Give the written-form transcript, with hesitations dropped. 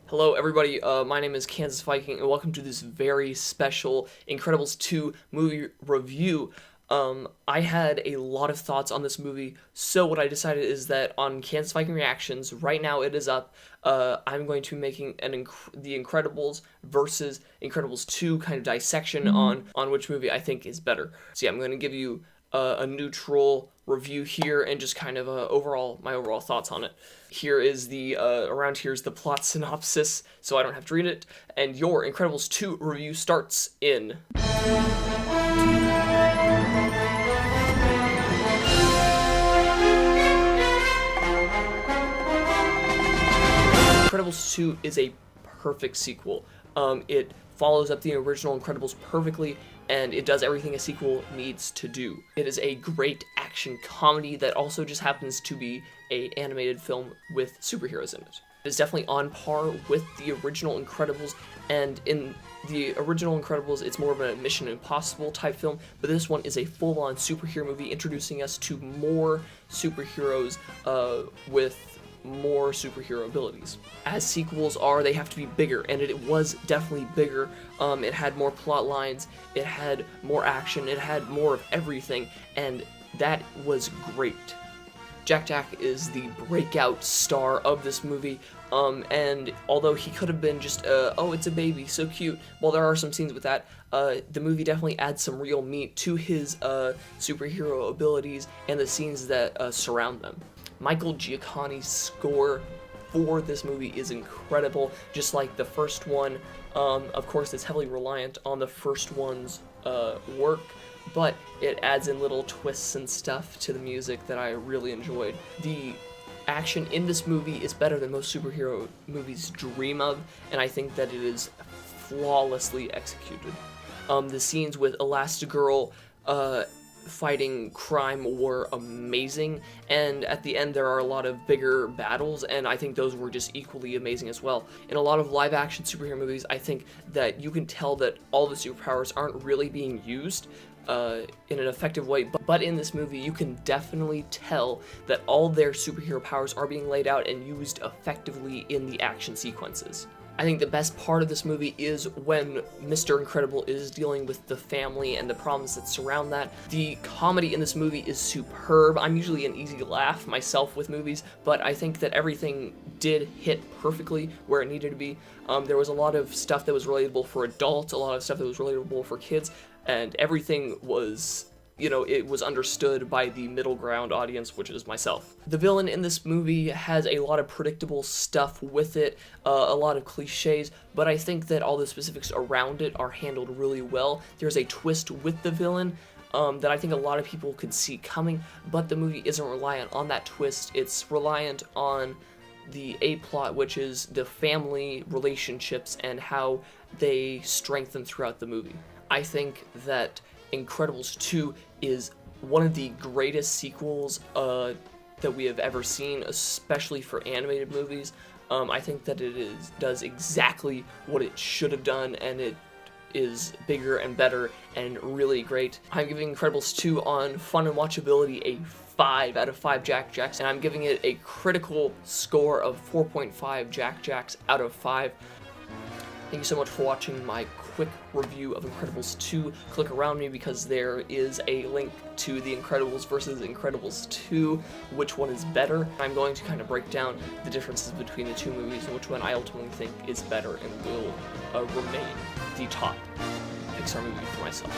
Hello everybody, my name is Kansas Viking, and welcome to this very special Incredibles 2 movie review. I had a lot of thoughts on this movie, so what I decided is that on Kansas Viking Reactions, right now it is up, I'm going to be making the Incredibles versus Incredibles 2 kind of dissection on which movie I think is better. So yeah, I'm going to give you a neutral review here and just kind of my overall thoughts on it. Here is around here is the plot synopsis, so I don't have to read it, and your Incredibles 2 review starts in... Incredibles 2 is a perfect sequel. It follows up the original Incredibles perfectly, and it does everything a sequel needs to do. It is a great action comedy that also just happens to be an animated film with superheroes in it. It is definitely on par with the original Incredibles, and in the original Incredibles, it's more of a Mission Impossible type film, but this one is a full-on superhero movie introducing us to more superheroes with more superhero abilities. As sequels are, they have to be bigger, and it was definitely bigger. It had more plot lines, it had more action, it had more of everything, and that was great. Jack is the breakout star of this movie, and although he could have been just, oh, it's a baby, so cute, well, there are some scenes with that, the movie definitely adds some real meat to his superhero abilities and the scenes that surround them. Michael Giacchini's score for this movie is incredible, just like the first one. Of course, it's heavily reliant on the first one's work, but it adds in little twists and stuff to the music that I really enjoyed. The action in this movie is better than most superhero movies dream of, and I think that it is flawlessly executed. The scenes with Elastigirl fighting crime were amazing, and at the end there are a lot of bigger battles, and I think those were just equally amazing as well. In a lot of live-action superhero movies, I think that you can tell that all the superpowers aren't really being used in an effective way, but in this movie you can definitely tell that all their superhero powers are being laid out and used effectively in the action sequences. I think the best part of this movie is when Mr. Incredible is dealing with the family and the problems that surround that. The comedy in this movie is superb. I'm usually an easy laugh myself with movies, but I think that everything did hit perfectly where it needed to be. There was a lot of stuff that was relatable for adults, a lot of stuff that was relatable for kids, and everything was... it was understood by the middle ground audience, which is myself. The villain in this movie has a lot of predictable stuff with it, a lot of cliches, but I think that all the specifics around it are handled really well. There's a twist with the villain that I think a lot of people could see coming, but the movie isn't reliant on that twist. It's reliant on the A-plot, which is the family relationships and how they strengthen throughout the movie. I think that Incredibles 2 is one of the greatest sequels that we have ever seen, especially for animated movies. I think that does exactly what it should have done, and it is bigger and better and really great. I'm giving Incredibles 2 on fun and watchability a 5 out of 5 Jack Jacks, and I'm giving it a critical score of 4.5 Jack Jacks out of 5. Thank you so much for watching my quick review of Incredibles 2. Click around me because there is a link to the Incredibles versus Incredibles 2, which one is better. I'm going to kind of break down the differences between the two movies and which one I ultimately think is better and will remain the top Pixar movie for myself.